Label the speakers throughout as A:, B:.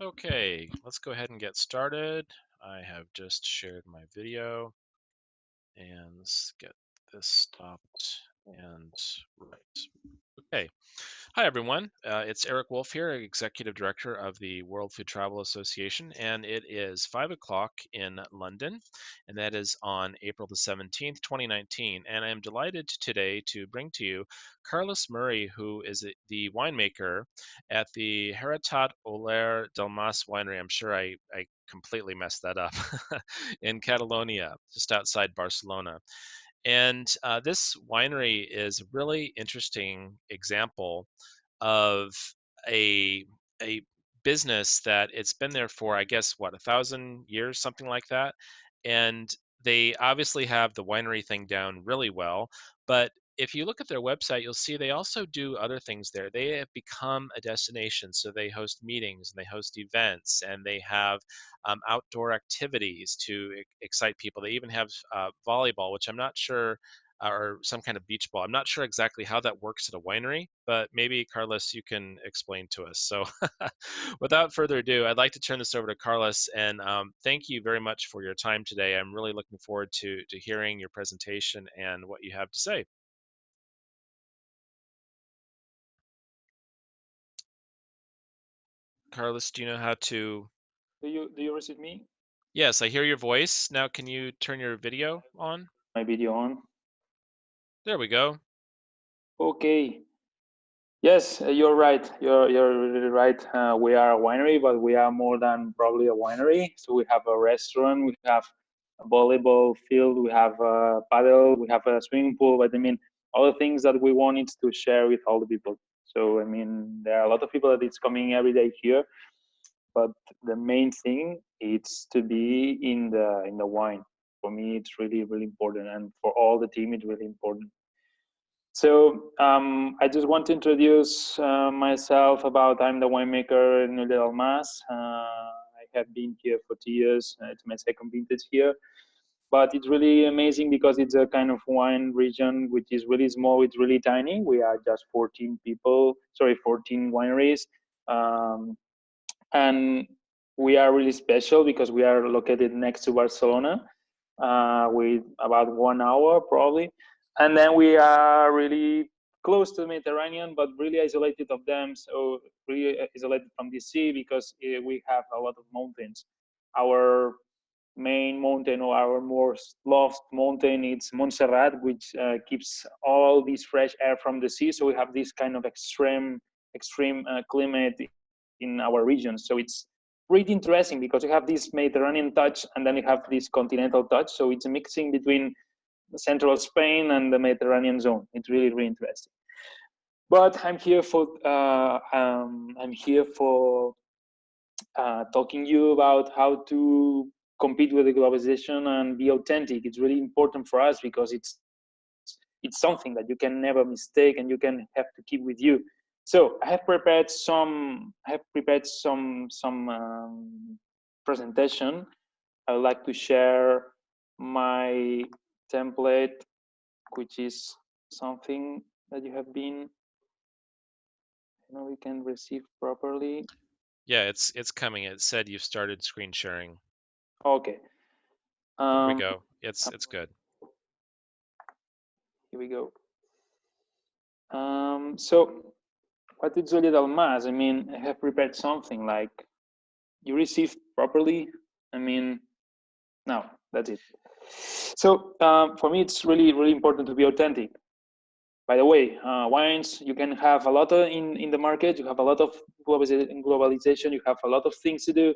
A: Okay, let's go ahead and get started. I have just shared my video and let's get this stopped and right. Okay. Hi, everyone. It's Eric Wolf here, Executive Director of the World Food Travel Association, and it is 5 o'clock in London, and that is on April the 17th, 2019. And I am delighted today to bring to you Carles Muray, who is the winemaker at the Heretat Oller Winery. I'm sure I completely messed that up in Catalonia, just outside Barcelona. And this winery is a really interesting example of a a business that it's been there for, I guess, what, 1,000 years, something like that. And they obviously have the winery thing down really well. But if you look at their website, you'll see they also do other things there. They have become a destination. So they host meetings and they host events and they have outdoor activities to excite people. They even have volleyball, which I'm not sure, or some kind of beach ball. I'm not sure exactly how that works at a winery, but maybe Carlos, you can explain to us. So, without further ado, I'd like to turn this over to Carlos, and thank you very much for your time today. I'm really looking forward to hearing your presentation and what you have to say. Carlos, do you know how to?
B: Do you receive me?
A: Yes, I hear your voice. Now, can you turn your video on?
B: My video on.
A: There we go.
B: Okay. Yes, you're right. You're really right. We are a winery, but we are more than probably a winery. So we have a restaurant, we have a volleyball field, we have a paddle, we have a swimming pool. But I mean, all the things that we wanted to share with all the people. So I mean, there are a lot of people that it's coming every day here, but the main thing is to be in the wine. For me, it's really important, and for all the team, it's really important. So I just want to introduce myself. About I'm the winemaker in Nulla del Mas. I have been here for 2 years. It's my second vintage here, but it's really amazing because it's a kind of wine region which is really small. It's really tiny. We are just 14 people. Sorry, 14 wineries. Um, and we are really special because we are located next to Barcelona, with about 1 hour probably, and then we are really close to the Mediterranean, but really isolated of them. So really isolated from the sea because we have a lot of mountains. Our main mountain, or our most loved mountain, it's Montserrat, which keeps all this fresh air from the sea. So we have this kind of extreme climate in our region. So it's pretty interesting because you have this Mediterranean touch and then you have this continental touch. So it's a mixing between central Spain and the Mediterranean zone. It's really interesting. But I'm here for talking you about how to compete with the globalization and be authentic. It's really important for us because it's something that you can never mistake and you can have to keep with you. So I have prepared some presentation. I would like to share my template, which is something that you have been, we can receive properly.
A: Yeah, it's coming. It said you started screen sharing.
B: Okay.
A: There we
B: Um,
A: go. It's good.
B: Here we go. So what is Oller Dalmas? I mean, I have prepared something like you received properly. I mean, no, that's it. So for me, it's really important to be authentic. By the way, wines, you can have a lot in the market. You have a lot of globalization. You have a lot of things to do.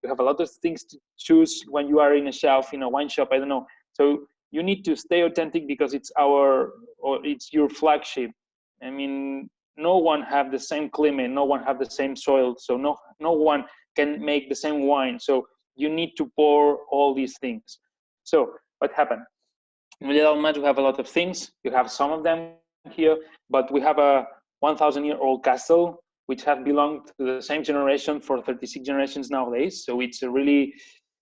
B: You have a lot of things to choose when you are in a shelf in a wine shop. I don't know. So you need to stay authentic because it's your flagship. I mean, no one have the same climate. No one have the same soil. So no one can make the same wine. So you need to pour all these things. So what happened? In Little Match, we have a lot of things. You have some of them here, but we have a 1,000-year-old castle, which have belonged to the same generation for 36 generations nowadays. So it's a really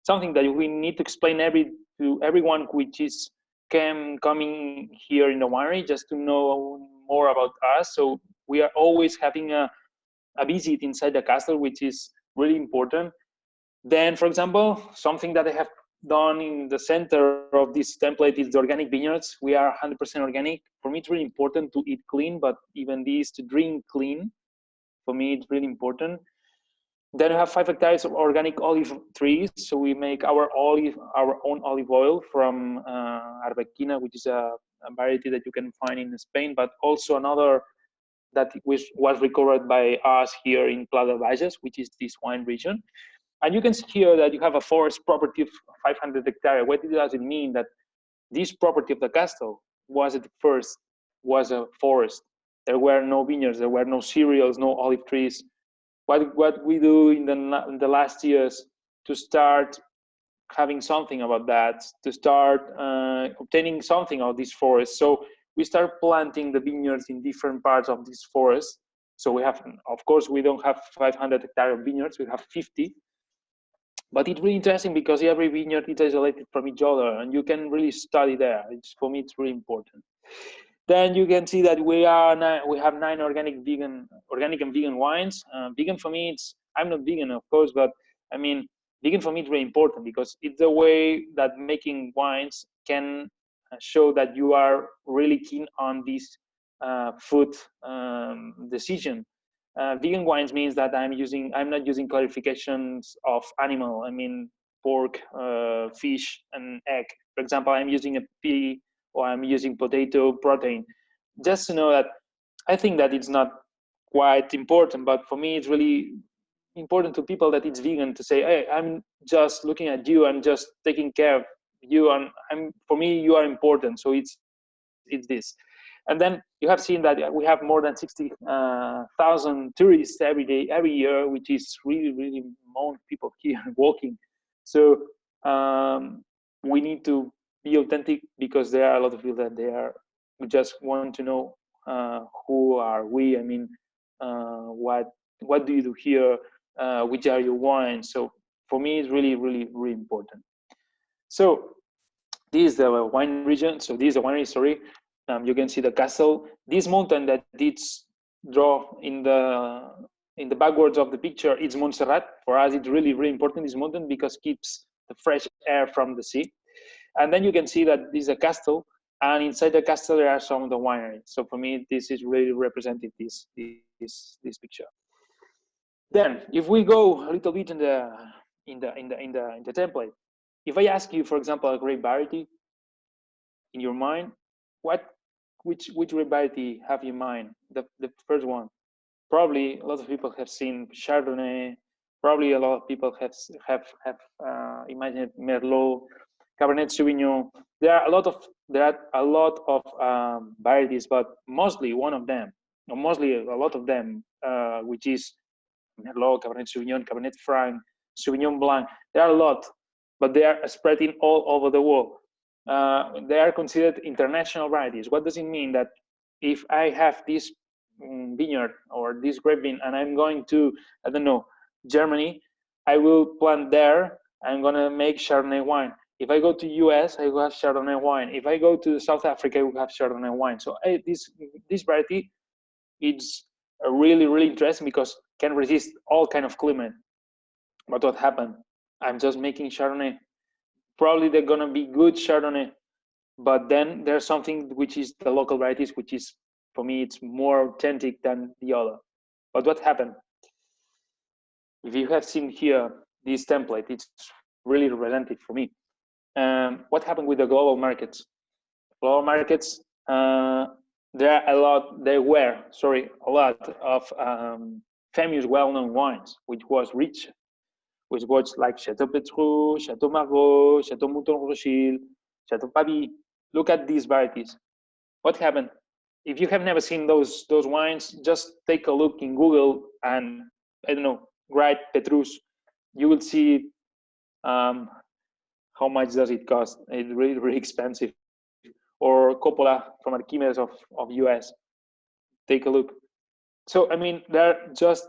B: something that we need to explain to everyone which is coming here in the winery, just to know more about us. So we are always having a visit inside the castle, which is really important. Then, for example, something that I have done in the center of this template is the organic vineyards. We are 100% organic. For me, it's really important to eat clean, but even this to drink clean, for me, it's really important. Then we have 5 hectares of organic olive trees. So we make our own olive oil from Arbequina, which is a variety that you can find in Spain, but also another that was recovered by us here in Pla de Valles, which is this wine region. And you can see here that you have a forest property of 500 hectares. What does it mean? That this property of the castle was at first was a forest. There were no vineyards, there were no cereals, no olive trees. What we do in the last years to start having something about that, to start obtaining something of this forest. So we start planting the vineyards in different parts of this forest. So we have, of course, we don't have 500 hectares of vineyards, we have 50. But it's really interesting because every vineyard is isolated from each other and you can really study there. For me, it's really important. Then you can see that we have 9 organic and vegan wines. Vegan for me, I'm not vegan, of course, but I mean, vegan for me is very important because it's the way that making wines can show that you are really keen on this food decision. Vegan wines means that I'm not using clarifications of animal. I mean, pork, fish, and egg. For example, I'm using a pea or I'm using potato protein. Just to know that I think that it's not quite important, but for me, it's really important to people that it's vegan to say, hey, I'm just looking at you, I'm just taking care of you, and for me, you are important. So it's this. And then you have seen that we have more than 60,000 tourists every year, which is really among people here walking. So we need to be authentic because there are a lot of people that we just want to know who are we. I mean, what do you do here? Which are your wines? So for me, it's really important. So this is the wine region. So this is the winery. Sorry, you can see the castle. This mountain that it's draw in the backwards of the picture, it's Montserrat. For us, it's really important, this mountain, because it keeps the fresh air from the sea. And then you can see that this is a castle, and inside the castle there are some of the wineries. So for me, this is really representative, this picture. Then, if we go a little bit in the template, if I ask you, for example, a grape variety in your mind, which grape variety have you in mind? The first one. Probably a lot of people have seen Chardonnay. Probably a lot of people have imagined Merlot, Cabernet Sauvignon. There are a lot of varieties, but mostly one of them, or mostly a lot of them, which is Merlot, Cabernet Sauvignon, Cabernet Franc, Sauvignon Blanc. There are a lot, but they are spreading all over the world. They are considered international varieties. What does it mean? That if I have this vineyard or this grape vine and I'm going to, I don't know, Germany, I will plant there. I'm gonna make Chardonnay wine. If I go to US, I will have Chardonnay wine. If I go to South Africa, I will have Chardonnay wine. So this variety, it's really interesting because can resist all kind of climate. But what happened? I'm just making Chardonnay. Probably they're gonna be good Chardonnay, but then there's something which is the local varieties, which is, for me, it's more authentic than the other. But what happened? If you have seen here this template, it's really representative for me. What happened with the global markets? Global markets, there were a lot of famous, well-known wines, which was rich, which was like Chateau Petrou, Chateau Margaux, Chateau Mouton Rothschild, Chateau Pavie. Look at these varieties. What happened? If you have never seen those wines, just take a look in Google and, I don't know, write Petrus. You will see how much does it cost. It's really expensive. Or Coppola from Archimedes of US. Take a look. So, I mean, they're just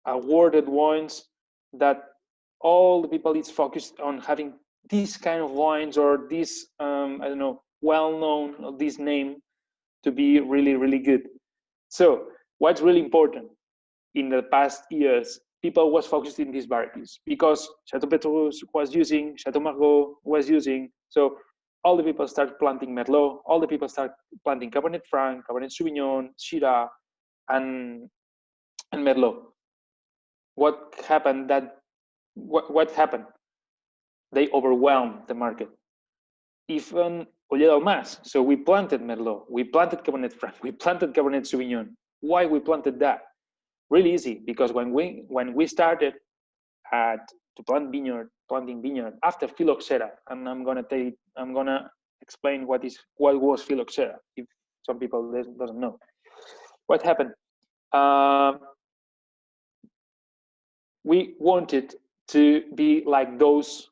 B: awarded wines that all the people is focused on having this kind of wines or this, I don't know, well-known, this name to be really good. So what's really important in the past years, people was focused in these varieties because Chateau Petrus was using, Chateau Margaux was using. So all the people start planting Merlot, all the people start planting Cabernet Franc, Cabernet Sauvignon, Shiraz, and Merlot. What happened? What happened? They overwhelmed the market. Even Oller Almas. So we planted Merlot, we planted Cabernet Franc, we planted Cabernet Sauvignon. Why we planted that? Really easy, because when we started to planting vineyard after phylloxera, and I'm gonna explain what was phylloxera if some people doesn't know. What happened? We wanted to be like those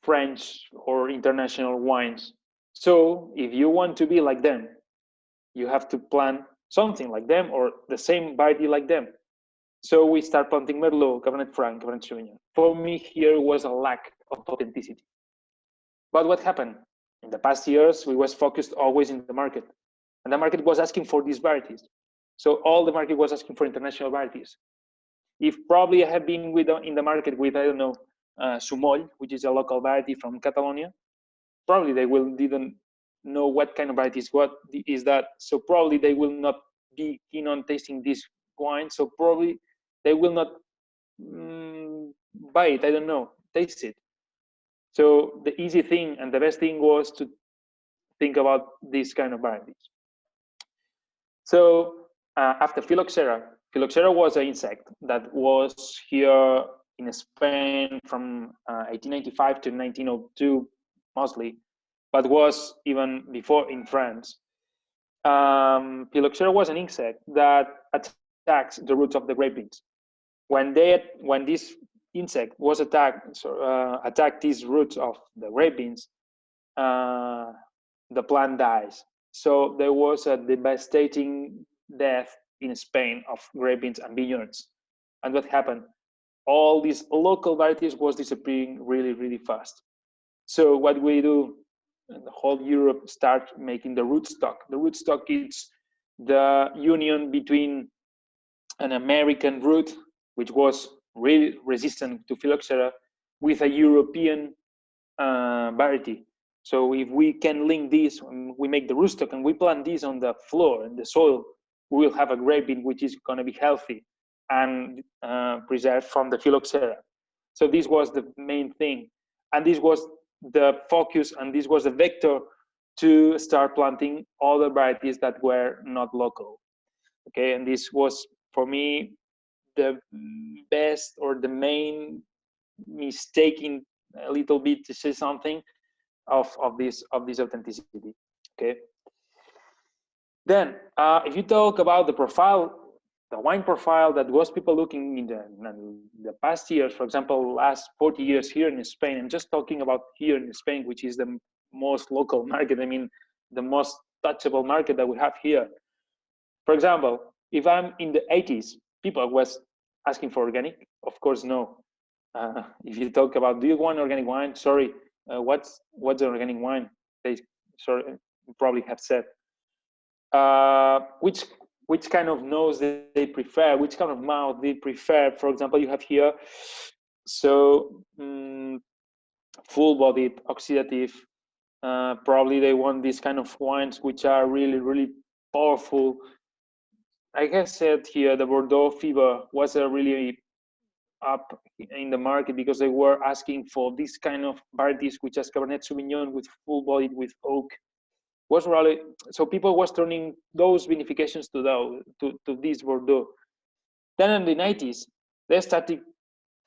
B: French or international wines. So if you want to be like them, you have to plant something like them or the same variety like them. So we start planting Merlot, Cabernet Franc, Cabernet Sauvignon. For me, here was a lack of authenticity. But what happened? In the past years, we was focused always in the market. And the market was asking for these varieties. So all the market was asking for international varieties. If probably I have been in the market with, I don't know, Sumol, which is a local variety from Catalonia, probably they didn't know what kind of varieties, what is that. So probably they will not be keen on tasting this wine. So probably they will not buy it. I don't know, taste it. So the easy thing and the best thing was to think about these kind of varieties. So after phylloxera was an insect that was here in Spain from 1895 to 1902 mostly, but was even before in France. Phylloxera was an insect that attacks the roots of the grape beans. When this insect was attacked these roots of the grape beans, the plant dies. So there was a devastating death in Spain of grape beans and vineyards. And what happened? All these local varieties was disappearing really, really fast. So what we do, the whole Europe start making the rootstock. The rootstock is the union between an American root, which was really resistant to phylloxera, with a European variety. So if we can link this, we make the rootstock and we plant this on the floor in the soil, we will have a grape bean which is going to be healthy and preserved from the phylloxera. So this was the main thing, and this was the focus, and this was the vector to start planting other varieties that were not local. Okay, and this was for me the best or the main mistake in a little bit to say something of this authenticity. Okay. Then if you talk about the profile, the wine profile that was people looking in the past years, for example, last 40 years here in Spain, I'm just talking about here in Spain, which is the most local market. I mean, the most touchable market that we have here. For example, if I'm in the 80s, people was asking for organic. Of course, no. If you talk about, do you want organic wine? Sorry, what's an organic wine? They probably have said. Which kind of nose they prefer, which kind of mouth they prefer. For example, you have here, so full-bodied, oxidative. Probably they want these kind of wines which are really, really powerful. I have said here the Bordeaux fever was a really up in the market because they were asking for this kind of varieties, which is Cabernet Sauvignon with full-bodied with oak. Was really, so people was turning those vinifications to this Bordeaux. Then in the 90s, they started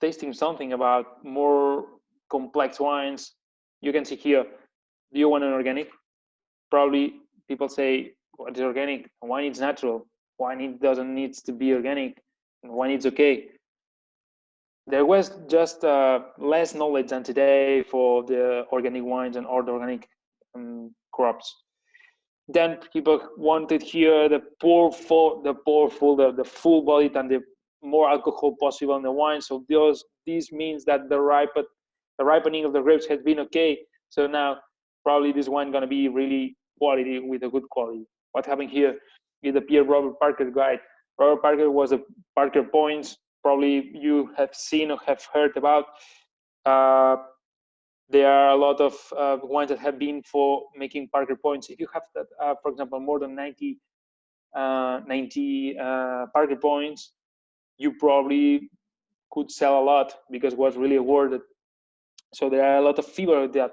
B: tasting something about more complex wines. You can see here, do you want an organic? Probably people say, what is organic? Wine is natural. Wine it doesn't need to be organic. And wine is okay. There was just less knowledge than today for the organic wines and all the organic crops. Then people wanted here the full bodied and the more alcohol possible in the wine. So this means that the ripening of the grapes has been okay. So now probably this wine gonna be really quality with a good quality. What happened here is the Pierre Robert Parker guide. Robert Parker was a Parker Points probably you have seen or have heard about. Uh, there are a lot of wines that have been for making Parker points. If you have that, for example, more than 90 Parker points, you probably could sell a lot because it was really awarded. So there are a lot of fever with that.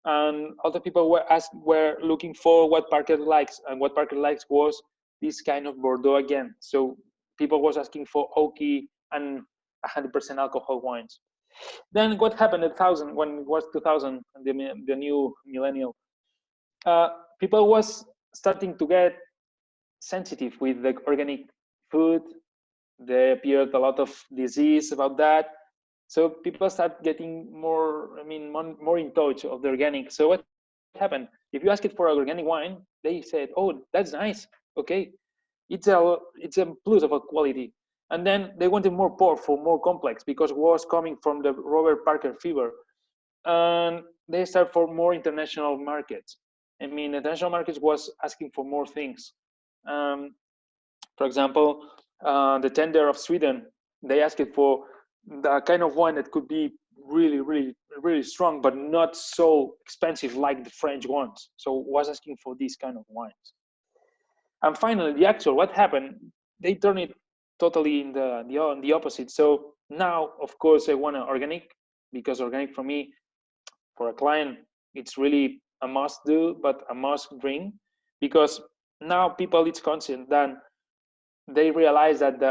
B: And other people were looking for what Parker likes, and what Parker likes was this kind of Bordeaux again. So people was asking for oaky and 100% alcohol wines. Then what happened at 1000 when it was 2000, the new millennial? Uh, People was starting to get sensitive with the organic food. There appeared a lot of disease about that. So people start getting more, more in touch of the organic. So what happened? If you ask it for an organic wine, they said, "Oh, that's nice. Okay, it's a plus of a quality." And then they wanted more powerful, more complex, because it was coming from the Robert Parker fever, and they start for more international markets. I mean, international markets was asking for more things. Um, for example, the tender of Sweden, they asked for the kind of wine that could be really, really, really strong, but not so expensive like the French ones. So was asking for these kind of wines. And finally, the actual, what happened? They turn it totally in the opposite. So now, of course, I want an organic, because organic for me, for a client, it's really a must do, but a must drink, because now people it's conscious that they realize that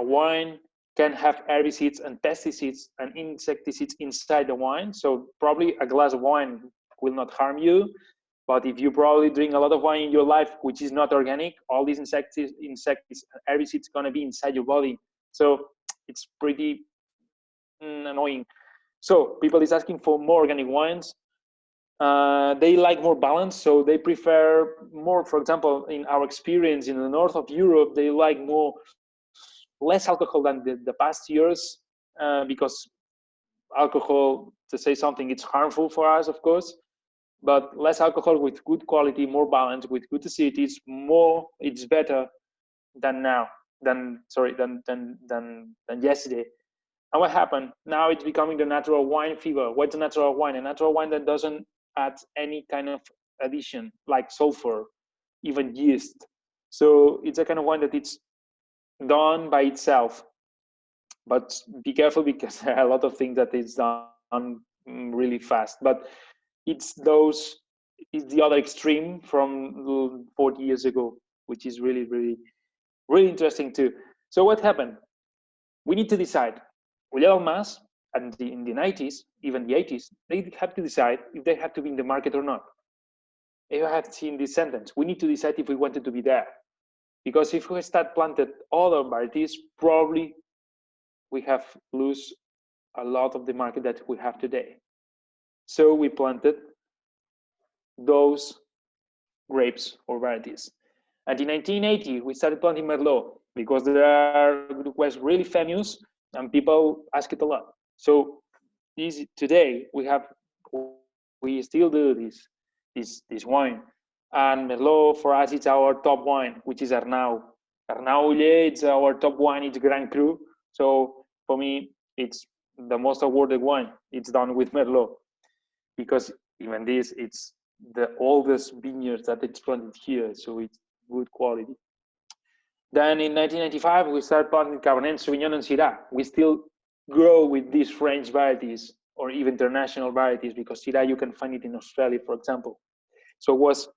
B: a wine can have herbicides and pesticides and insecticides inside the wine. So probably a glass of wine will not harm you, but if you probably drink a lot of wine in your life which is not organic, all these insects herbicides going to be inside your body. So it's pretty annoying. So people is asking for more organic wines. They like more balance, so they prefer more. For example, in our experience in the north of Europe, they like more less alcohol than the past years, because alcohol, to say something, it's harmful for us, of course, but less alcohol with good quality, more balance, with good acidity. It's better than now, than yesterday. And what happened? Now it's becoming the natural wine fever. What's a natural wine? A natural wine that doesn't add any kind of addition, like sulfur, even yeast. So it's a kind of wine that it's done by itself. But be careful, because there are a lot of things that is done really fast. But it's the other extreme from 40 years ago, which is really, really, really interesting too. So what happened? We need to decide. William Mass, and in the 90s, even the 80s, they have to decide if they have to be in the market or not. You have seen this sentence. We need to decide if we wanted to be there. Because if we start planted other varieties, probably we have lose a lot of the market that we have today. So we planted those grapes or varieties. And in 1980, we started planting Merlot because it was really famous and people ask it a lot. So today we still do this wine, and Merlot for us it's our top wine, which is Arnau. Arnau Oller, it's our top wine. It's Grand Cru. So for me, it's the most awarded wine. It's done with Merlot, because even this, it's the oldest vineyards that it's planted here, so it's good quality. Then in 1995, we started planting Cabernet Sauvignon and Syrah. We still grow with these French varieties or even international varieties, because Syrah you can find it in Australia, for example. So it was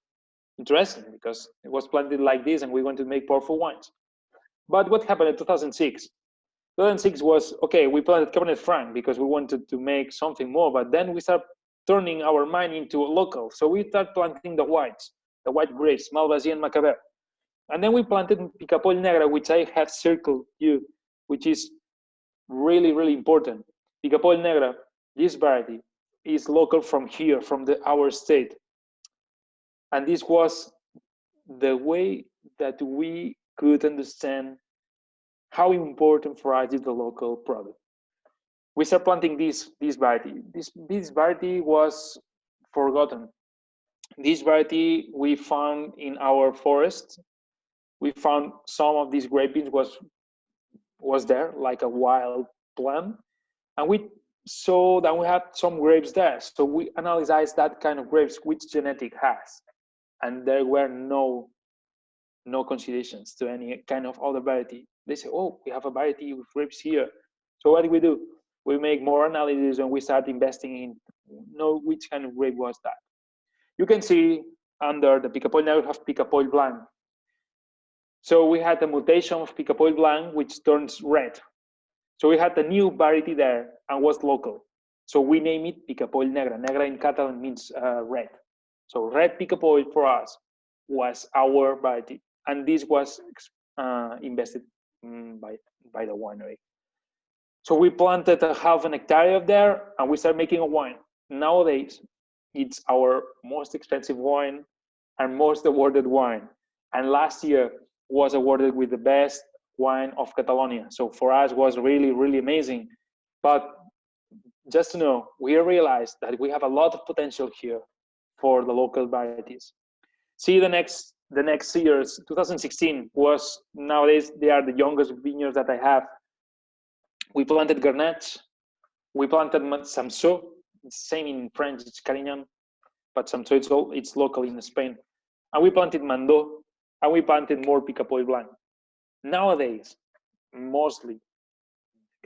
B: interesting because it was planted like this, and we want to make powerful wines. But what happened in 2006? 2006 was, okay, we planted Cabernet Franc because we wanted to make something more, but then we start turning our mind into local. So we start planting the white grapes, Malvasia and Macabeo. And then we planted Picapol Negra, which I have circled you, which is really, really important. Picapol Negra, this variety, is local from here, from our state. And this was the way that we could understand how important for us is the local product. We started planting this variety. This variety was forgotten. This variety we found in our forest. We found some of these grape beans was was there, like a wild plant, and we saw that we had some grapes there. So we analyzed that kind of grapes, which genetic has, and there were no considerations to any kind of other variety. They say, oh, we have a variety of grapes here. So what do? We make more analysis and we start investing in know which kind of grape was that. You can see under the Picapoll now we have Picapoll Blanc. So we had a mutation of Picapoll Blanc which turns red. So we had a new variety there and was local. So we name it Picapoll Negra. Negra in Catalan means red. So red Picapoll for us was our variety, and this was invested by the winery. So we planted a half an hectare of there, and we started making a wine. Nowadays, it's our most expensive wine and most awarded wine. And last year was awarded with the best wine of Catalonia. So for us was really, really amazing. But just to know, we realized that we have a lot of potential here for the local varieties. See the next years, 2016 was nowadays they are the youngest vineyards that I have. We planted Grenache, we planted Samsó, same in French, it's Carignan, but Samsó it's local in Spain. And we planted Mandó, and we planted more Picapoll Blanc. Nowadays, mostly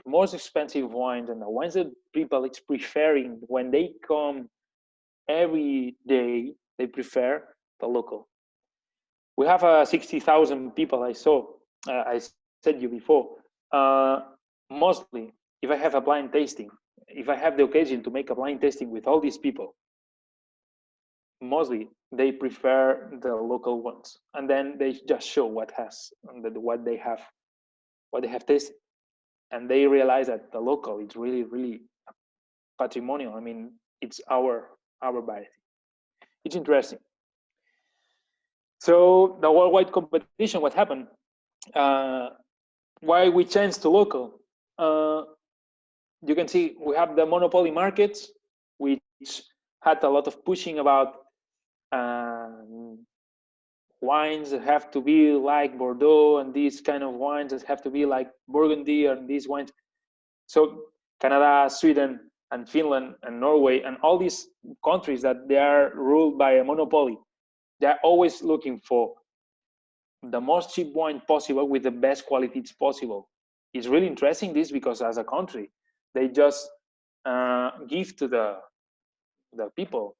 B: most expensive wines and the wines that people is preferring when they come every day, they prefer the local. We have 60,000 people I saw. I said you before. Mostly, if I have a blind tasting, if I have the occasion to make a blind tasting with all these people, mostly they prefer the local ones, and then they just show what they have tasted, and they realize that the local is really, really patrimonial. I mean, it's our variety. It's interesting. So the worldwide competition, what happened? Why we changed to local? You can see we have the monopoly markets, which had a lot of pushing about wines that have to be like Bordeaux, and these kind of wines that have to be like Burgundy, and these wines. So Canada, Sweden, and Finland, and Norway, and all these countries that they are ruled by a monopoly, they're always looking for the most cheap wine possible with the best qualities possible. It's really interesting this because as a country, they just give to the people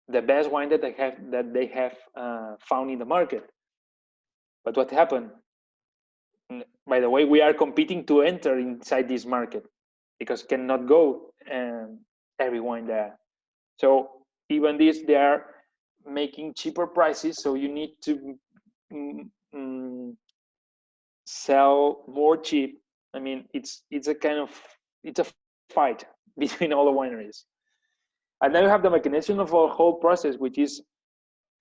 B: the best wine that they have found in the market. But what happened? By the way, we are competing to enter inside this market because cannot go every wine there. So even this, they are making cheaper prices. So you need to sell more cheap. I mean, it's a fight between all the wineries. And then you have the mechanism of a whole process, which is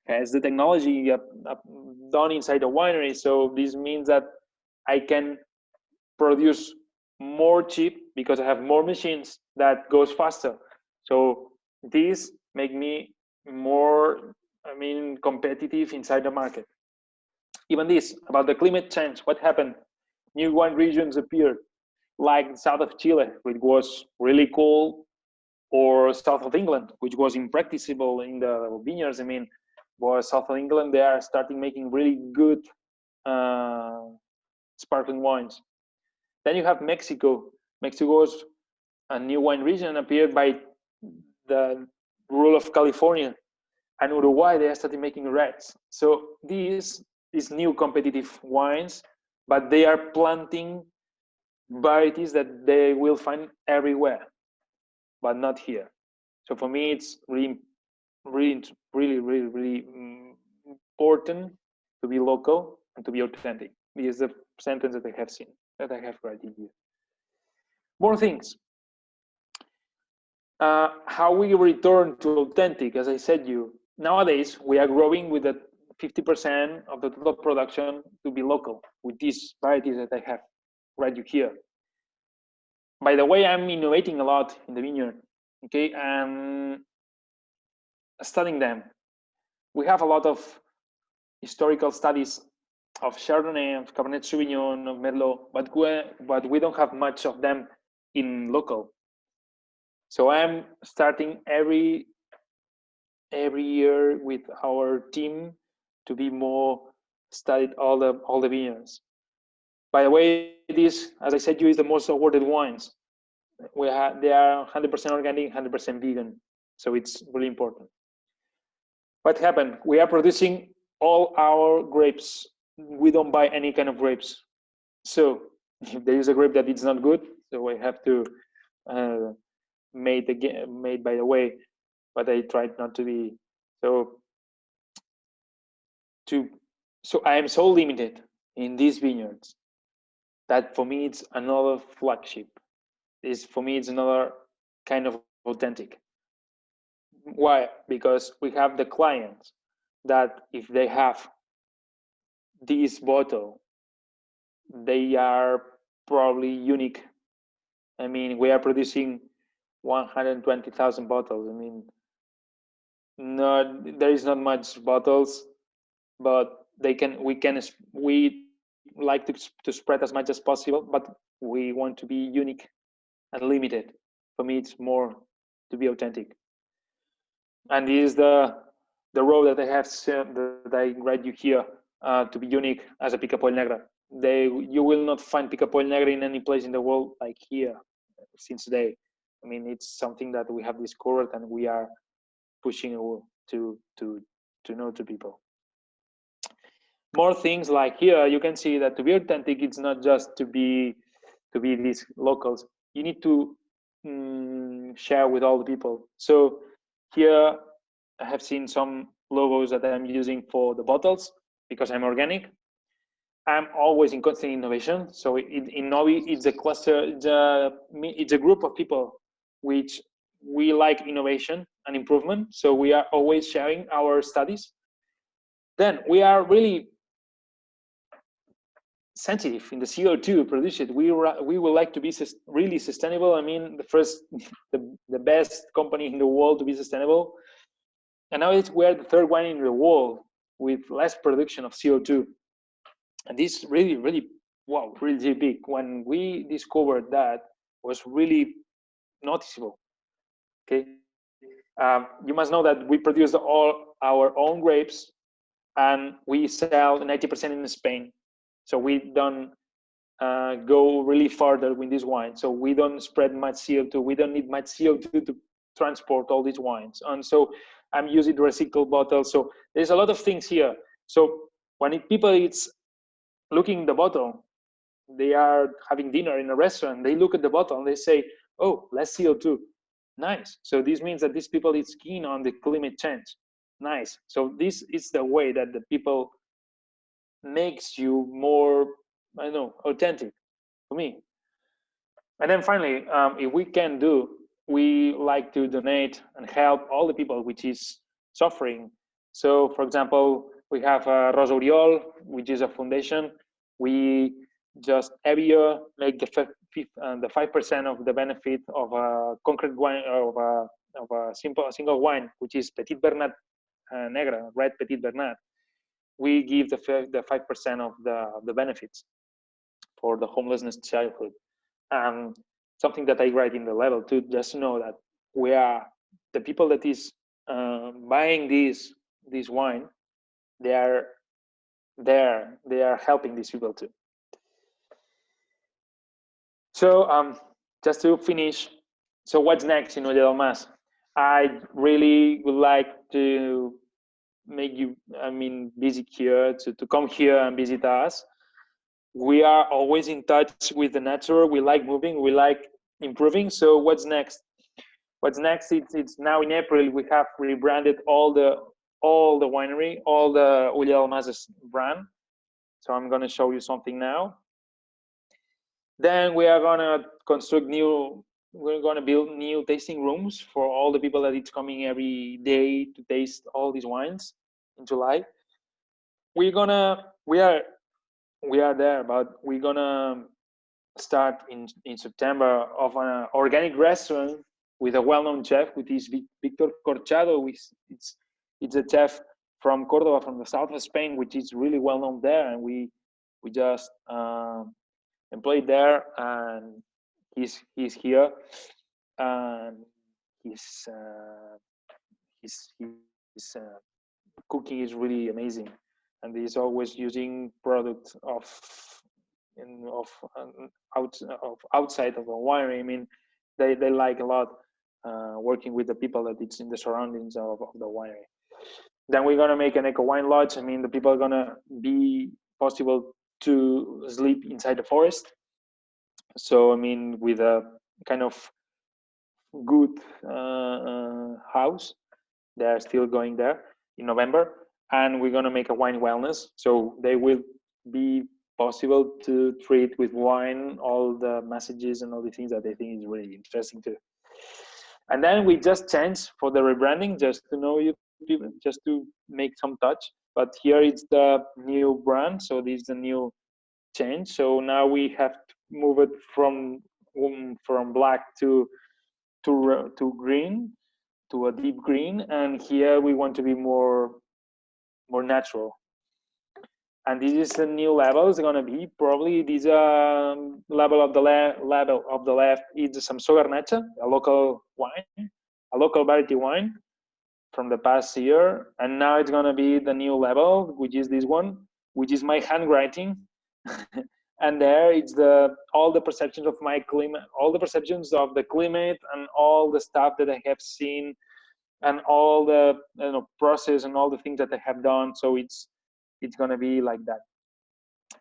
B: has the technology done inside the winery. So this means that I can produce more cheap because I have more machines that goes faster. So this make me more, competitive inside the market. Even this about the climate change, what happened? New wine regions appeared, like south of Chile, which was really cold, or south of England, which was impracticable in the vineyards. I mean, was south of England, they are starting making really good sparkling wines. Then you have Mexico. Mexico's a new wine region appeared by the rule of California, and Uruguay they are starting making reds. So these new competitive wines, but they are planting varieties that they will find everywhere, but not here. So for me, it's really, really, really, really, really important to be local and to be authentic. This is the sentence that I have seen, that I have written here. More things. How we return to authentic, as I said you, nowadays we are growing with the 50% of the total production to be local with these varieties that I have right here. By the way, I'm innovating a lot in the vineyard, okay, and studying them. We have a lot of historical studies of Chardonnay, of Cabernet Sauvignon, of Merlot, but we don't have much of them in local. So I'm starting every year with our team to be more studied all the vineyards. By the way, this, as I said, you is the most awarded wines. They are 100% organic, 100% vegan, so it's really important. What happened? We are producing all our grapes. We don't buy any kind of grapes. So if there is a grape that is not good, so we have to uh, made by the way. But I tried not to be so to. So I am so limited in these vineyards that for me it's another flagship. Is for me it's another kind of authentic. Why? Because we have the clients that if they have this bottle, they are probably unique. I mean, we are producing 120,000 bottles. I mean, not there is not much bottles, but we like to spread as much as possible, but we want to be unique and limited. For me, it's more to be authentic, and this is the road that I have that I write you here to be unique as a Pica Pol Negra. You will not find Pica Pol Negra in any place in the world like here since today. I mean, it's something that we have discovered and we are pushing to to to know to people. More things like here, you can see that to be authentic, it's not just to be these locals. You need to share with all the people. So here, I have seen some logos that I'm using for the bottles because I'm organic. I'm always in constant innovation. So in Novi, it's a cluster, it's a group of people which we like innovation and improvement. So we are always sharing our studies. Then we are really sensitive in the CO2 produced. We would like to be really sustainable. I mean, the best company in the world to be sustainable. And now we're the third one in the world with less production of CO2. And this really, really, wow, really big. When we discovered that, was really noticeable. Okay, you must know that we produce all our own grapes, and we sell 90% in Spain. So we don't go really further with this wine. So we don't spread much CO2. We don't need much CO2 to transport all these wines. And so I'm using recycled bottles. So there's a lot of things here. So when people it's looking at the bottle, they are having dinner in a restaurant, they look at the bottle and they say, oh, less CO2. Nice. So this means that these people is keen on the climate change. Nice. So this is the way that the people makes you more, I don't know, authentic for me. And then finally, if we can do, we like to donate and help all the people which is suffering. So, for example, we have Rosa Oriol, which is a foundation. We just every year make the 5% of the benefit of a concrete wine of a single wine, which is Petit Bernat Negra, red Petit Bernat. We give the 5% of the benefits for the homelessness childhood. Something that I write in the level to just know that we are the people that is buying this wine, they are there, they are helping these people too. So just to finish, so what's next in Oller del Mas? I really would like to make you, I mean, visit here, to come here and visit us. We are always in touch with the nature. We like moving, we like improving. So what's next? What's next? It's now in April. We have rebranded all the winery, all the Oller del Mas brand. So I'm going to show you something now. Then we are going to construct we're going to build new tasting rooms for all the people that it's coming every day to taste all these wines in July. We are there, but we're gonna start in September of an organic restaurant with a well-known chef, which is Victor Corchado. It's a chef from Cordoba, from the south of Spain, which is really well known there, and we just employed there, and he's here, and his his cooking is really amazing, and he's always using products of outside of the winery. I mean, they like a lot working with the people that it's in the surroundings of the winery. Then we're gonna make an eco wine lodge. I mean, the people are gonna be possible to sleep inside the forest. So I mean, with a kind of good house, they are still going there in November, and we're gonna make a wine wellness. So they will be possible to treat with wine all the messages and all the things that they think is really interesting too. And then we just changed for the rebranding, just to know you, just to make some touch. But here it's the new brand, so this is the new change. So now we have to move it from black to green, to a deep green, and here we want to be more natural. And this is a new level. It's gonna be probably this level of the left is some Garnacha, a local wine, a local variety wine from the past year, and now it's gonna be the new level, which is this one, which is my handwriting. And there it's all the perceptions of my climate, all the perceptions of the climate, and all the stuff that I have seen, and all the process and all the things that I have done. So it's gonna be like that,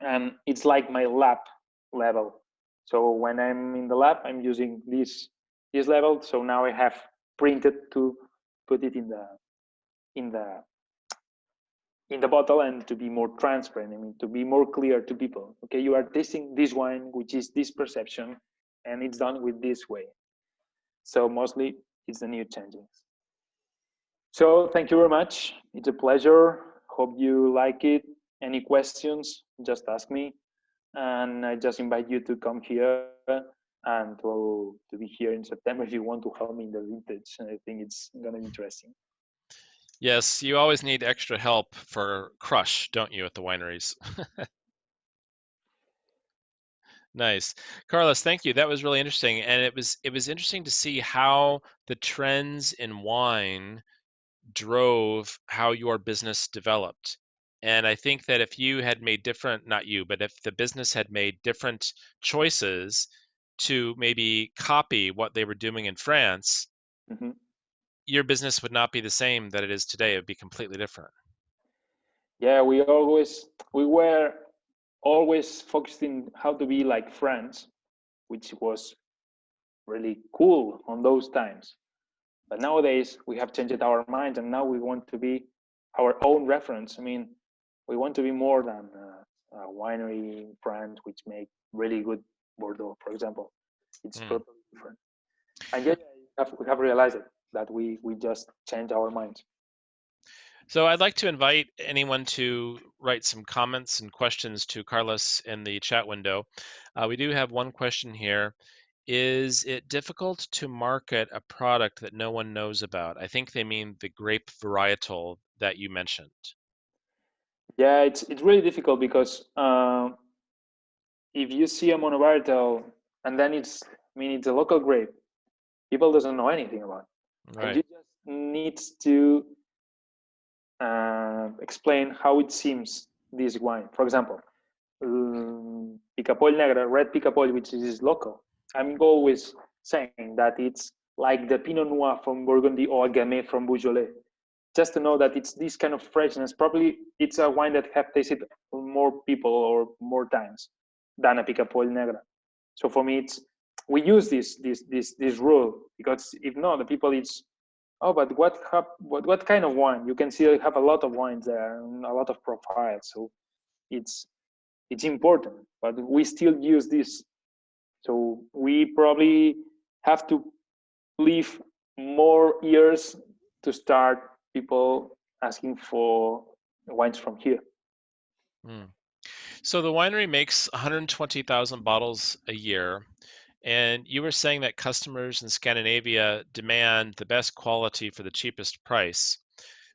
B: and it's like my lab level. So when I'm in the lab, I'm using this level. So now I have printed to put it in the bottle, and to be more transparent. I mean, to be more clear to people. Okay, you are tasting this wine, which is this perception, and it's done with this way. So mostly it's the new changes. So thank you very much. It's a pleasure. Hope you like it. Any questions, just ask me. And I just invite you to come here and to be here in September if you want to help me in the vintage. I think it's going to be interesting.
A: Yes, you always need extra help for crush, don't you, at the wineries? Nice. Carlos, thank you. That was really interesting. And it was interesting to see how the trends in wine drove how your business developed. And I think that if you had made different, not you, but if the business had made different choices to maybe copy what they were doing in France,
B: Mm-hmm.
A: your business would not be the same that it is today. It would be completely different.
B: Yeah, we were always focusing how to be like France, which was really cool on those times. But nowadays we have changed our minds, and now we want to be our own reference. I mean, we want to be more than a winery in France which make really good Bordeaux, for example. It's totally different. And yet we have realized it, that we just change our minds.
A: So I'd like to invite anyone to write some comments and questions to Carlos in the chat window. We do have one question here. Is it difficult to market a product that no one knows about? I think they mean the grape varietal that you mentioned.
B: Yeah, it's really difficult because if you see a monovarietal and then it's a local grape, people doesn't know anything about it. And
A: Right.
B: you just need to explain how it seems this wine. For example, Picapoll Negra, red Picapoll, which is local. I'm always saying that it's like the Pinot Noir from Burgundy or Gamay from Beaujolais. Just to know that it's this kind of freshness. Probably it's a wine that have tasted more people or more times than a Picapoll Negra. So for me, we use this rule, because if not, the people it's, oh, but what kind of wine? You can see they have a lot of wines there and a lot of profiles. So it's important, but we still use this. So we probably have to live more years to start people asking for wines from here.
A: Mm. So the winery makes 120,000 bottles a year. And you were saying that customers in Scandinavia demand the best quality for the cheapest price.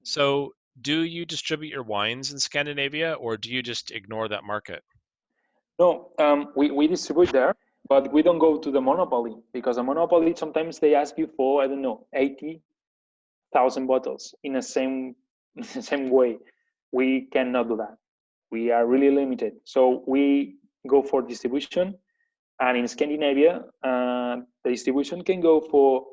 A: So Do you distribute your wines in Scandinavia, or do you just ignore that market?
B: No, we distribute there, but we don't go to the monopoly, because a monopoly sometimes they ask you for, I don't know, 80,000 bottles in the same in the same way. We cannot do that. We are really limited. So we go for distribution, and in Scandinavia, the distribution can go for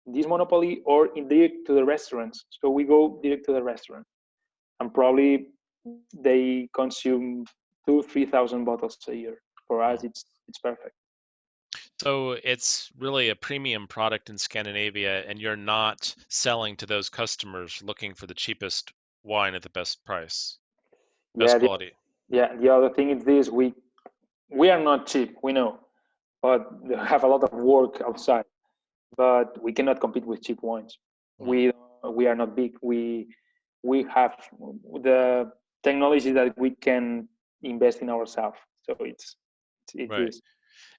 B: this monopoly or in direct to the restaurants. So we go direct to the restaurant, and probably they consume 2-3,000 bottles a year. For us,
A: Mm.
B: it's perfect.
A: So it's really a premium product in Scandinavia, and you're not selling to those customers looking for the cheapest wine at the best price, best
B: Yeah,
A: quality.
B: the other thing is this: we are not cheap, we know, but they have a lot of work outside. But we cannot compete with cheap wines.
A: Mm,
B: We are not big. We have the technology that we can invest in ourselves. So it's
A: right.
B: this.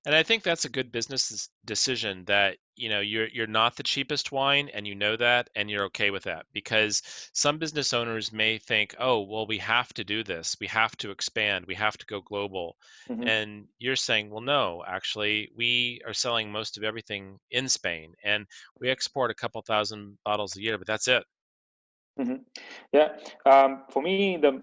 A: And I think that's a good business decision that, you're not the cheapest wine and you know that and you're okay with that because some business owners may think, "Oh, well, we have to do this. We have to expand. We have to go global."
B: Mm-hmm.
A: And you're saying, "Well, no, actually, we are selling most of everything in Spain and we export a couple thousand bottles a year, but that's it."
B: Mm-hmm. Yeah. For me, the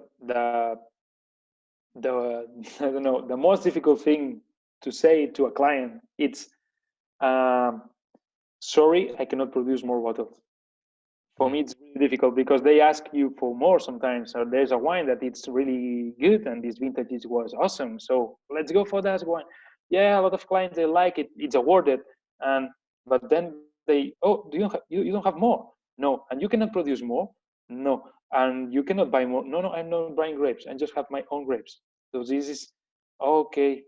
B: I don't know, the most difficult thing to say to a client, it's um, sorry, I cannot produce more bottles. For
A: Mm,
B: me it's really difficult because they ask you for more sometimes. So there's a wine that it's really good and this vintage was awesome, so let's go for that wine. Yeah, a lot of clients they like it, it's awarded, and but then they, oh, do you don't have more? No. And you cannot produce more? No. And you cannot buy more? No, I'm not buying grapes, I just have my own grapes. So this is okay.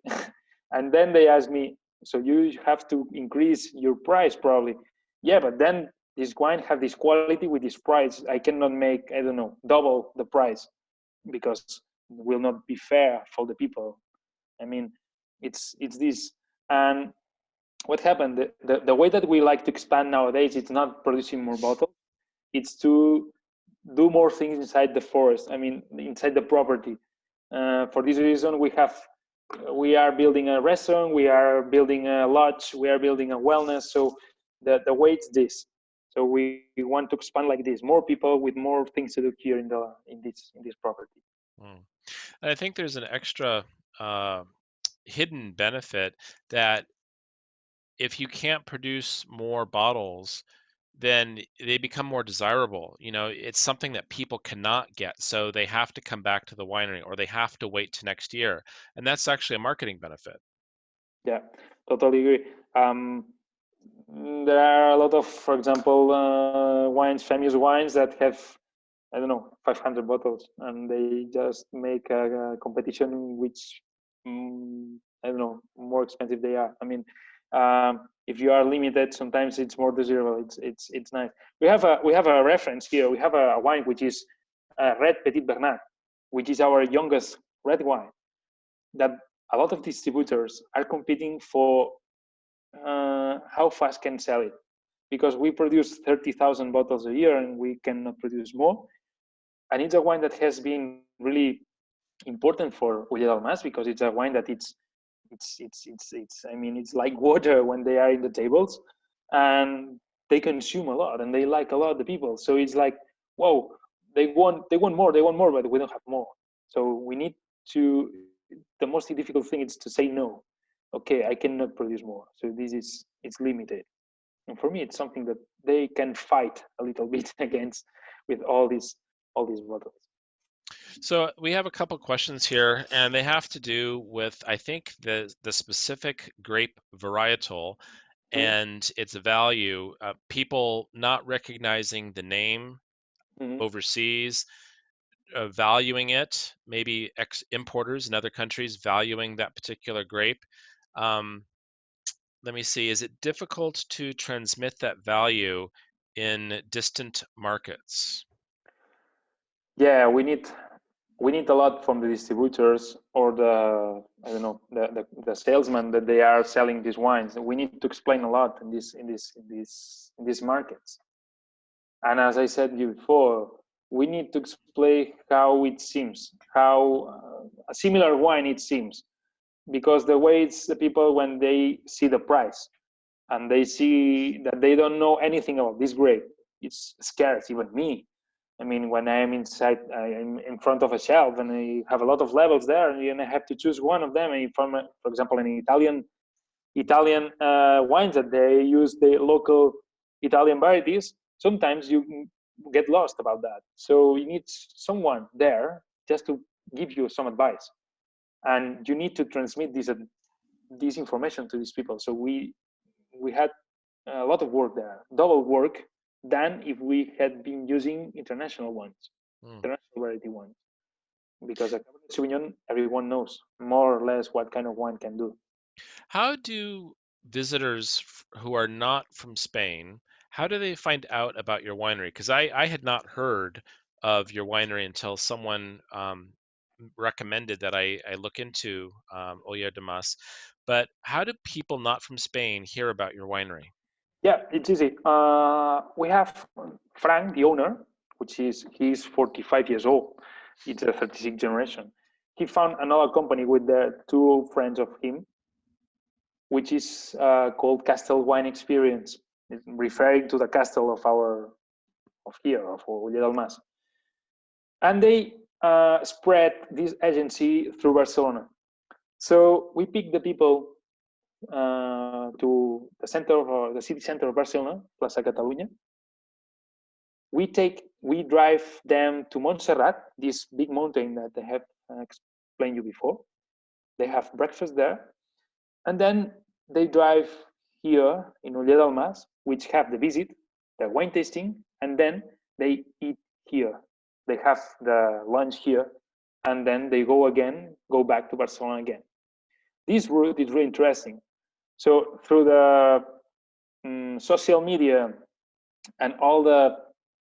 B: And then they ask me, so you have to increase your price probably. Yeah, but then this wine have this quality with this price. I cannot make, I don't know, double the price, because it will not be fair for the people. I mean, it's this. And what happened, the way that we like to expand nowadays, it's not producing more bottles, it's to do more things inside the forest, I mean inside the property. For this reason we are building a restaurant, we are building a lodge, we are building a wellness. So the way it's this. So we want to expand like this, more people with more things to do here in this property.
A: mm. And I think there's an extra uh, hidden benefit that if you can't produce more bottles, then they become more desirable. It's something that people cannot get, so they have to come back to the winery or they have to wait to next year. And that's actually a marketing benefit.
B: Yeah, totally agree. There are a lot of, for example, wines, famous wines that have, I don't know, 500 bottles, and they just make a competition in which, I don't know, more expensive they are. I mean, if you are limited, sometimes it's more desirable. It's nice. We have a reference here. We have a wine which is Red Petit Bernard, which is our youngest red wine. That a lot of distributors are competing for how fast can sell it, because we produce 30,000 bottles a year and we cannot produce more. And it's a wine that has been really important for Ulla Dalmas, because it's a wine that it's I mean it's like water when they are in the tables, and they consume a lot and they like a lot the people. So it's like, whoa, they want more, but we don't have more. So we need to, the most difficult thing is to say no. Okay, I cannot produce more, so this is, it's limited. And for me it's something that they can fight a little bit against with all these bottles.
A: So we have a couple questions here, and they have to do with, I think, the specific grape varietal
B: Mm-hmm.
A: and its value. People not recognizing the name
B: Mm-hmm.
A: overseas, valuing it, maybe importers in other countries valuing that particular grape. Um, Let me see, is it difficult to transmit that value in distant markets?
B: Yeah, we need a lot from the distributors or the, I don't know, the salesman that they are selling these wines. We need to explain a lot in these markets. And as I said you before, we need to explain how it seems, how a similar wine it seems, because the way it's the people when they see the price and they see that they don't know anything about this grape, it's scares even me. I mean, when I am inside, I'm in front of a shelf and I have a lot of levels there, and I have to choose one of them. And from, for example, in Italian wines that they use the local Italian varieties, sometimes you get lost about that. So you need someone there just to give you some advice, and you need to transmit this information to these people. So we had a lot of work there, double work than if we had been using international ones,
A: Hmm.
B: international variety ones, because a Cabernet Sauvignon, everyone knows more or less what kind of wine can do.
A: How do visitors who are not from Spain, how do they find out about your winery? Because I had not heard of your winery until someone recommended that I look into Oller de Mas. But how do people not from Spain hear about your winery?
B: Yeah, it's easy. We have Frank, the owner, which is he's 45 years old. It's a 36 generation. He found another company with the two friends of him, which is called Castle Wine Experience, referring to the castle of our of here of Oller Mas. And they spread this agency through Barcelona. So we pick the people to the center of the city center of Barcelona, Plaza Catalunya. We drive them to Montserrat, this big mountain that I have explained you before. They have breakfast there, and then they drive here in Oller del Mas, which have the visit, the wine tasting, and then they eat here. They have the lunch here, and then they go back to Barcelona again. This route is really interesting. So through the social media and all the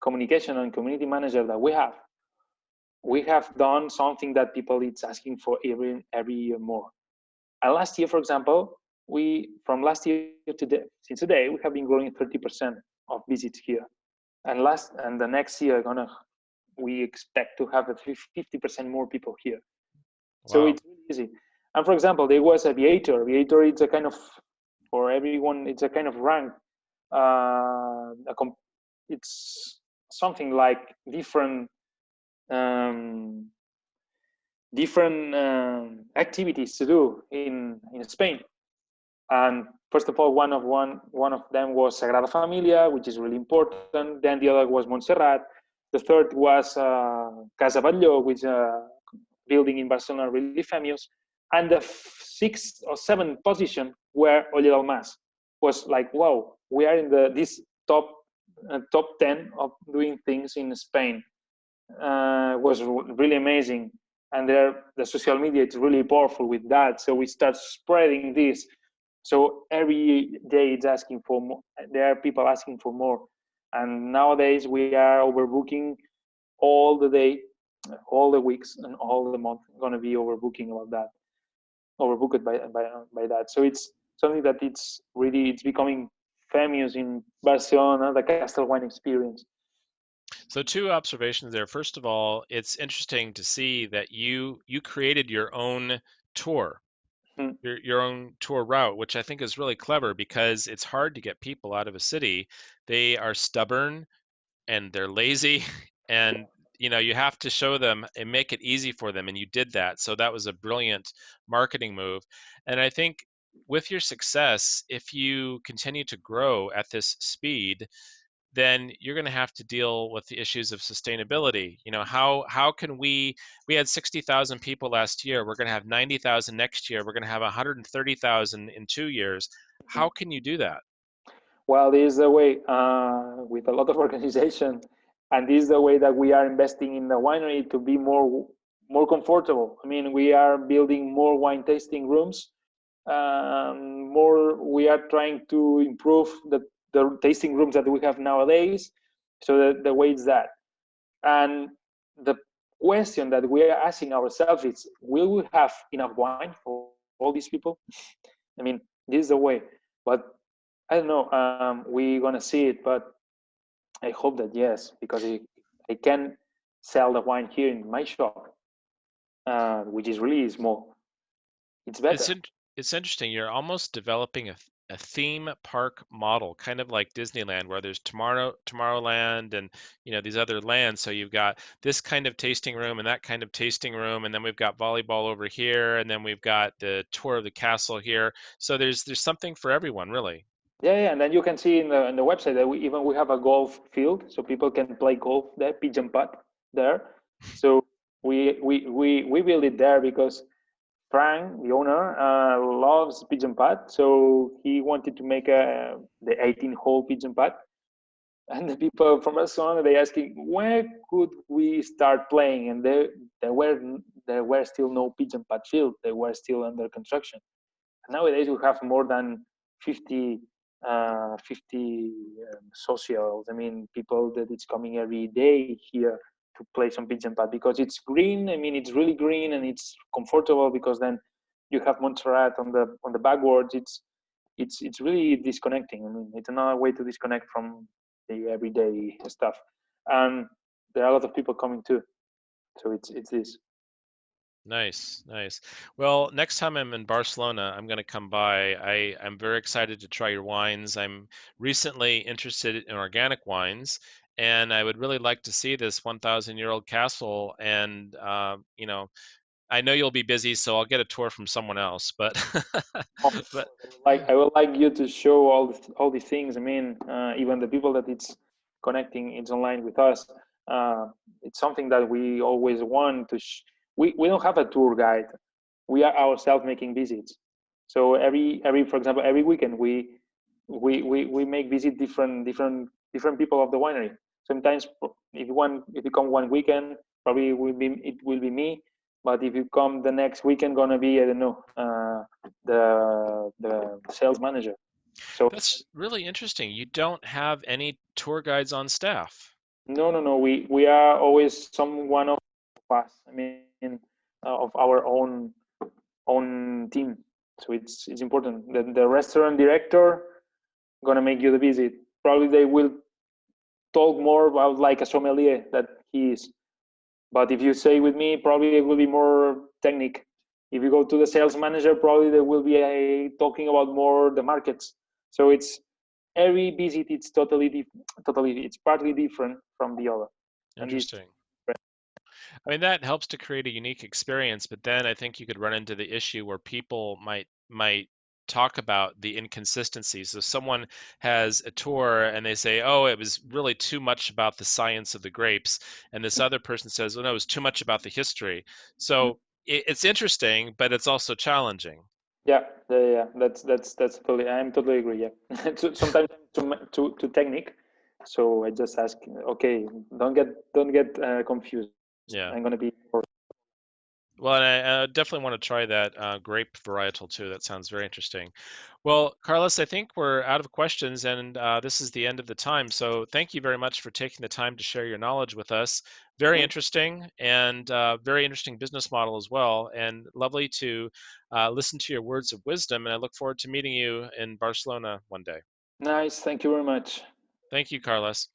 B: communication and community manager that we have done something that people is asking for every year more. And last year, for example, we from last year to since today we have been growing 30% of visits here. And the next year gonna we expect to have 50% more people here. So
A: Wow.
B: it's really easy. And for example, there was a Viator. Viator it's a kind of for everyone. It's a kind of rank. It's something like um, different activities to do in Spain. And first of all, one of them was Sagrada Familia, which is really important. Then the other was Montserrat. The third was Casa Batlló, which is a building in Barcelona really famous. And the sixth or seventh position were Oller del Mas. Was like, wow, we are in this top 10 of doing things in Spain. Was really amazing. And the social media is really powerful with that. So we start spreading this. So every day it's asking for more. There are people asking for more. And nowadays we are overbooking all the day, all the weeks, and all the month. Going to be overbooking about that, overbooked by that. So it's something that it's becoming famous in Barcelona, the Castle Wine experience.
A: So two observations there. First of all, it's interesting to see that you created your own tour,
B: Mm.
A: your own tour route, which I think is really clever because it's hard to get people out of a city. They are stubborn and they're lazy and you have to show them and make it easy for them, and you did that. So that was a brilliant marketing move. And I think with your success, if you continue to grow at this speed, then you're going to have to deal with the issues of sustainability. How can we had 60,000 people last year, we're going to have 90,000 next year, we're going to have 130,000 in 2 years. How can you do that?
B: Well, this is the way with a lot of organization, and this is the way that we are investing in the winery to be more comfortable. I mean, we are building more wine tasting rooms. More, we are trying to improve the tasting rooms that we have nowadays. So the way is that, and the question that we are asking ourselves is, will we have enough wine for all these people? I mean, this is the way, but I don't know. We're gonna see it, but I hope that yes, because I can. sell the wine here in my shop, which is really small. It's
A: It's
B: better.
A: in, it's interesting. You're almost developing a theme park model, kind of like Disneyland, where there's Tomorrowland, and these other lands. So you've got this kind of tasting room and that kind of tasting room, and then we've got volleyball over here, and then we've got the tour of the castle here. So there's something for everyone, really.
B: Yeah, yeah, and then you can see in the website that we have a golf field, so people can play golf there, pigeon putt there. So we build it there because Frank, the owner, loves pigeon putt, so he wanted to make the 18-hole pigeon putt. And the people from Barcelona they asking where could we start playing, and there were still no pigeon putt field. They were still under construction. Nowadays we have more than 50 socials. I mean, people that it's coming every day here to play some pigeon pad because it's green. I mean, it's really green and it's comfortable because then you have Montserrat on the backwards. It's really disconnecting. I mean, it's another way to disconnect from the everyday stuff. And there are a lot of people coming too. So it's this.
A: Nice, nice. Well, next time I'm in Barcelona, I'm going to come by. I'm very excited to try your wines. I'm recently interested in organic wines, and I would really like to see this 1,000-year-old castle. And I know you'll be busy, so I'll get a tour from someone else. But
B: Of
A: but
B: course, I would like you to show all these things. I mean, even the people that it's connecting, it's online with us. Uh, it's something that we always want to. We don't have a tour guide. We are ourselves making visits. So every for example every weekend we make visit different people of the winery. Sometimes if you come one weekend, probably it will be me. But if you come the next weekend, gonna be I don't know. The sales manager. So
A: that's really interesting. You don't have any tour guides on staff.
B: no. We are always someone of us. I mean, of our own team. So it's important. The restaurant director gonna make you the visit. Probably they will talk more about like a sommelier that he is. But if you say with me, probably it will be more technique. If you go to the sales manager, probably they will be talking about more the markets. So it's every visit. It's totally. It's partly different from the other, and this.
A: Interesting. I mean, that helps to create a unique experience, but then I think you could run into the issue where people might talk about the inconsistencies. So someone has a tour and they say, "Oh, it was really too much about the science of the grapes," and this other person says, "Oh, no, it was too much about the history." So it's interesting, but it's also challenging.
B: Yeah. That's totally. I'm totally agree. Yeah. Sometimes to technique. So I just ask. Okay, don't get confused. I'm
A: Yeah.
B: gonna be.
A: Well, and I definitely want to try that grape varietal too. That sounds very interesting. Well, Carlos, I think we're out of questions, and this is the end of the time. So thank you very much for taking the time to share your knowledge with us. Very interesting, and very interesting business model as well, and lovely to listen to your words of wisdom. And I look forward to meeting you in Barcelona one day.
B: Nice. Thank you very much.
A: Thank you, Carlos.